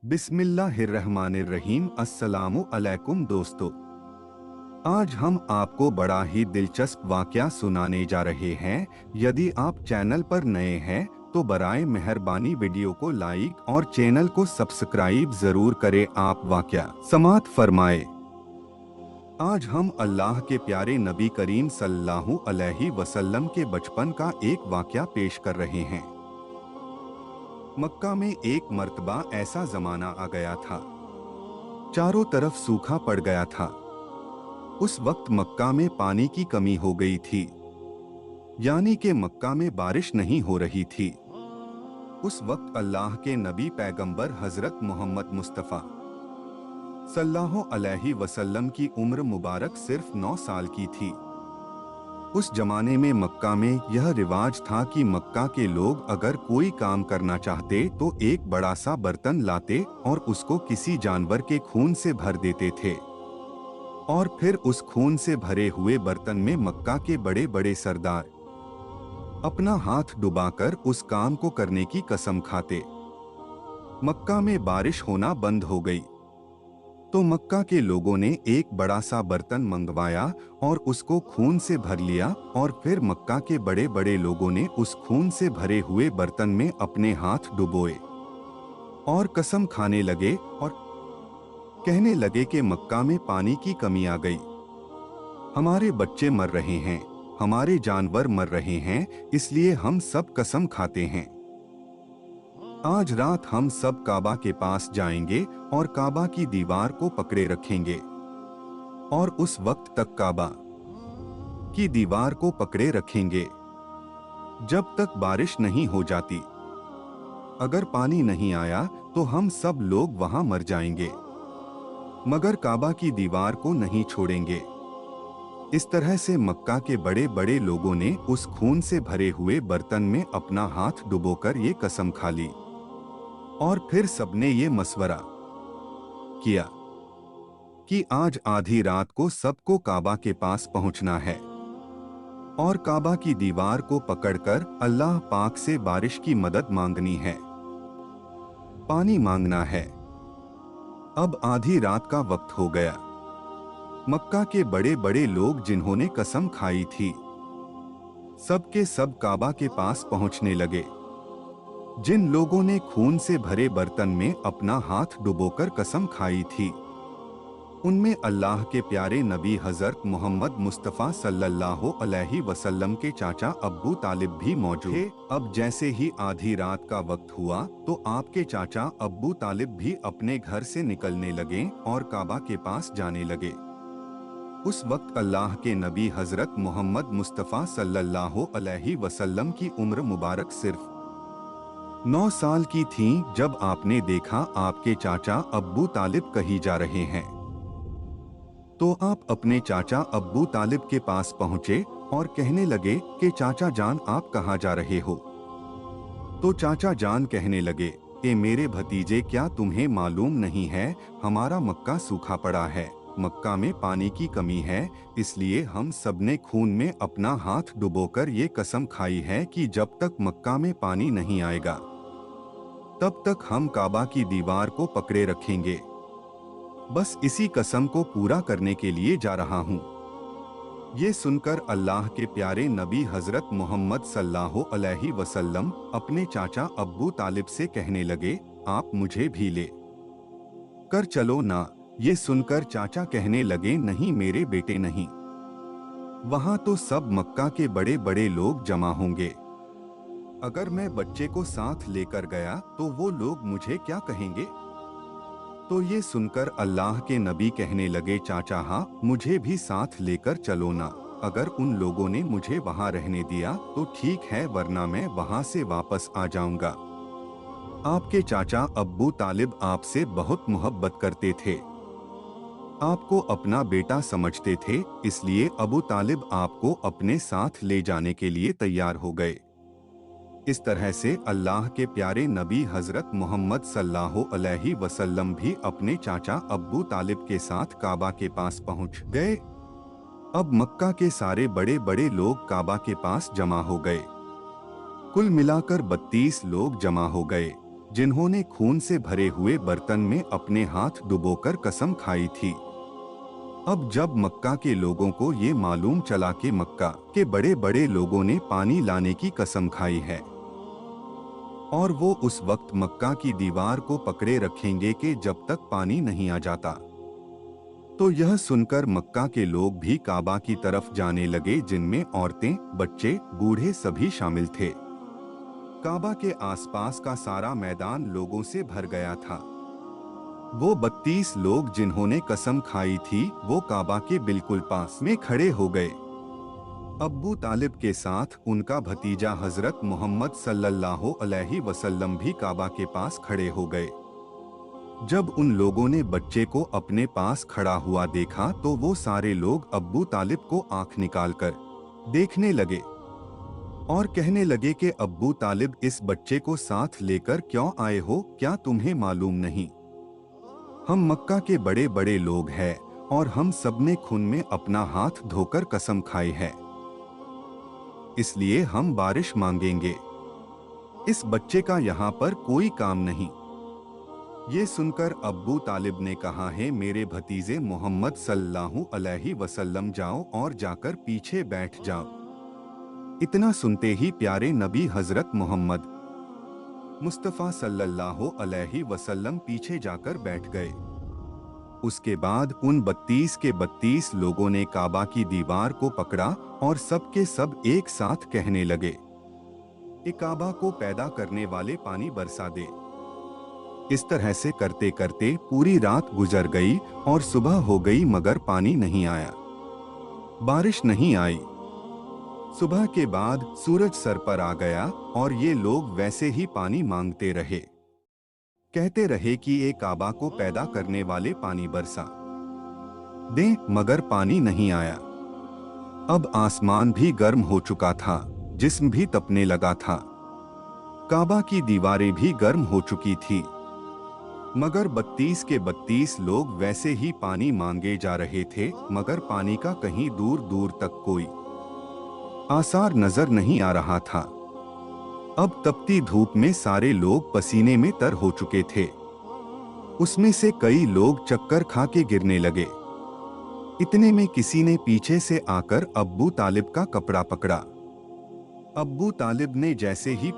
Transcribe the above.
बिस्मिल्लाहिर्रहमानिर्रहीम। अस्सलामु अलैकुम दोस्तों, आज हम आपको बड़ा ही दिलचस्प वाकया सुनाने जा रहे हैं। यदि आप चैनल पर नए हैं तो बराए मेहरबानी वीडियो को लाइक और चैनल को सब्सक्राइब जरूर करें। आप वाकया समात फरमाए। आज हम अल्लाह के प्यारे नबी करीम सल्लल्लाहु अलैहि वसल्लम के बचपन का एक वाकया पेश कर रहे हैं। मक्का में एक मर्तबा ऐसा जमाना आ गया था, चारों तरफ सूखा पड़ गया था। उस वक्त मक्का में पानी की कमी हो गई थी, यानी कि मक्का में बारिश नहीं हो रही थी। उस वक्त अल्लाह के नबी पैगंबर हजरत मोहम्मद मुस्तफ़ा सल्लल्लाहु अलैहि वसल्लम की उम्र मुबारक सिर्फ 9 साल की थी। उस जमाने में मक्का में यह रिवाज था कि मक्का के लोग अगर कोई काम करना चाहते तो एक बड़ा सा बर्तन लाते और उसको किसी जानवर के खून से भर देते थे, और फिर उस खून से भरे हुए बर्तन में मक्का के बड़े बड़े सरदार अपना हाथ डुबाकर उस काम को करने की कसम खाते। मक्का में बारिश होना बंद हो गई तो मक्का के लोगों ने एक बड़ा सा बर्तन मंगवाया और उसको खून से भर लिया, और फिर मक्का के बड़े बड़े लोगों ने उस खून से भरे हुए बर्तन में अपने हाथ डुबोए और कसम खाने लगे और कहने लगे कि मक्का में पानी की कमी आ गई, हमारे बच्चे मर रहे हैं, हमारे जानवर मर रहे हैं, इसलिए हम सब कसम खाते हैं आज रात हम सब काबा के पास जाएंगे और काबा की दीवार को पकड़े रखेंगे, और उस वक्त तक काबा की दीवार को पकड़े रखेंगे जब तक बारिश नहीं हो जाती। अगर पानी नहीं आया तो हम सब लोग वहां मर जाएंगे, मगर काबा की दीवार को नहीं छोड़ेंगे। इस तरह से मक्का के बड़े बड़े लोगों ने उस खून से भरे हुए बर्तन में अपना हाथ डुबोकर ये कसम खा ली, और फिर सबने ये मशवरा किया कि आज आधी रात को सबको काबा के पास पहुंचना है और काबा की दीवार को पकड़कर अल्लाह पाक से बारिश की मदद मांगनी है, पानी मांगना है। अब आधी रात का वक्त हो गया। मक्का के बड़े बड़े लोग जिन्होंने कसम खाई थी सब के सब काबा के पास पहुंचने लगे। जिन लोगों ने खून से भरे बर्तन में अपना हाथ डुबोकर कसम खाई थी उनमें अल्लाह के प्यारे नबी हजरत मोहम्मद मुस्तफ़ा सल्लल्लाहु अलैहि वसल्लम के चाचा अब्बू तालिब भी मौजूद थे। अब जैसे ही आधी रात का वक्त हुआ तो आपके चाचा अब्बू तालिब भी अपने घर से निकलने लगे और काबा के पास जाने लगे। उस वक्त अल्लाह के नबी हजरत मोहम्मद मुस्तफ़ा सल्लल्लाहु अलैहि वसल्लम की उम्र मुबारक सिर्फ 9 साल की थी जब आपने देखा आपके चाचा अब्बू तालिब कहीं जा रहे हैं। तो आप अपने चाचा अब्बू तालिब के पास पहुंचे और कहने लगे कि चाचा जान आप कहाँ जा रहे हो। तो चाचा जान कहने लगे कि मेरे भतीजे क्या तुम्हें मालूम नहीं है हमारा मक्का सूखा पड़ा है, मक्का में पानी की कमी है, इसलिए हम सबने खून में अपना हाथ डुबोकर ये कसम खाई है कि जब तक मक्का में पानी नहीं आएगा तब तक हम काबा की दीवार को पकड़े रखेंगे। बस इसी कसम को पूरा करने के लिए जा रहा हूँ। ये सुनकर अल्लाह के प्यारे नबी हजरत मोहम्मद सल्लल्लाहु अलैहि वसल्लम अपने चाचा अब्बू तालिब से कहने लगे आप मुझे भी ले कर चलो ना। ये सुनकर चाचा कहने लगे नहीं मेरे बेटे नहीं, वहां तो सब मक्का के बड़े बड़े लोग जमा होंगे, अगर मैं बच्चे को साथ लेकर गया तो वो लोग मुझे क्या कहेंगे। तो ये सुनकर अल्लाह के नबी कहने लगे चाचा हाँ मुझे भी साथ लेकर चलो ना, अगर उन लोगों ने मुझे वहाँ रहने दिया तो ठीक है, वरना मैं वहाँ से वापस आ जाऊंगा। आपके चाचा अब्बू तालिब आपसे बहुत मोहब्बत करते थे, आपको अपना बेटा समझते थे, इसलिए अबू तालिब आपको अपने साथ ले जाने के लिए तैयार हो गए। इस तरह से अल्लाह के प्यारे नबी हजरत मोहम्मद सल्लल्लाहु अलैहि वसल्लम भी अपने चाचा अब्बू तालिब के साथ काबा के पास पहुंच गए। अब मक्का के सारे बड़े बड़े लोग काबा के पास जमा हो गए। कुल मिलाकर 32 लोग जमा हो गए। जिन्होंने खून से भरे हुए बर्तन में अपने हाथ डुबोकर कसम खाई थी। अब जब मक्का के लोगों को ये मालूम चला कि मक्का के बड़े बड़े लोगों ने पानी लाने की कसम खाई है और वो उस वक्त मक्का की दीवार को पकड़े रखेंगे कि जब तक पानी नहीं आ जाता, तो यह सुनकर मक्का के लोग भी काबा की तरफ जाने लगे, जिनमें औरतें, बच्चे, बूढ़े सभी शामिल थे। काबा के आसपास का सारा मैदान लोगों से भर गया था। वो 32 लोग जिन्होंने कसम खाई थी, वो काबा के बिल्कुल पास में खड़े हो गए। अब्बू तालिब के साथ उनका भतीजा हजरत मोहम्मद सल्लल्लाहु अलैहि वसल्लम भी काबा के पास खड़े हो गए। जब उन लोगों ने बच्चे को अपने पास खड़ा हुआ देखा तो वो सारे लोग अब्बू तालिब को आंख निकालकर देखने लगे और कहने लगे कि अब्बू तालिब, इस बच्चे को साथ लेकर क्यों आए हो? क्या तुम्हें मालूम नहीं, हम मक्का के बड़े बड़े लोग हैं और हम सब ने खून में अपना हाथ धोकर कसम खाई है, इसलिए हम बारिश मांगेंगे। इस बच्चे का यहाँ पर कोई काम नहीं। ये सुनकर अब्बू तालिब ने कहा है, मेरे भतीजे मोहम्मद सल्लल्लाहु अलैहि वसल्लम, जाओ और जाकर पीछे बैठ जाओ। इतना सुनते ही प्यारे नबी हजरत मोहम्मद मुस्तफ़ा सल्लल्लाहु अलैहि वसल्लम पीछे जाकर बैठ गए। उसके बाद उन 32 के 32 लोगों ने काबा की दीवार को पकड़ा और सब के सब एक साथ कहने लगे, ए काबा को पैदा करने वाले, पानी बरसा दे। इस तरह से करते करते पूरी रात गुजर गई और सुबह हो गई, मगर पानी नहीं आया, बारिश नहीं आई। सुबह के बाद सूरज सर पर आ गया और ये लोग वैसे ही पानी मांगते रहे, कहते रहे कि ये काबा को पैदा करने वाले, पानी बरसा दे, मगर पानी नहीं आया। अब आसमान भी गर्म हो चुका था, जिस्म भी तपने लगा था, काबा की दीवारें भी गर्म हो चुकी थी, मगर 32 के 32 लोग वैसे ही पानी मांगे जा रहे थे, मगर पानी का कहीं दूर दूर तक कोई आसार नजर नहीं आ रहा था। अब तपती धूप में सारे लोग पसीने में तर हो चुके थे। उसमें से कई लोग चक्कर खा के गिरने लगे। इतने में किसी ने पीछे से आकर अब्बू तालिब का कपड़ा पकड़ा। अब्बू तालिब ने जैसे ही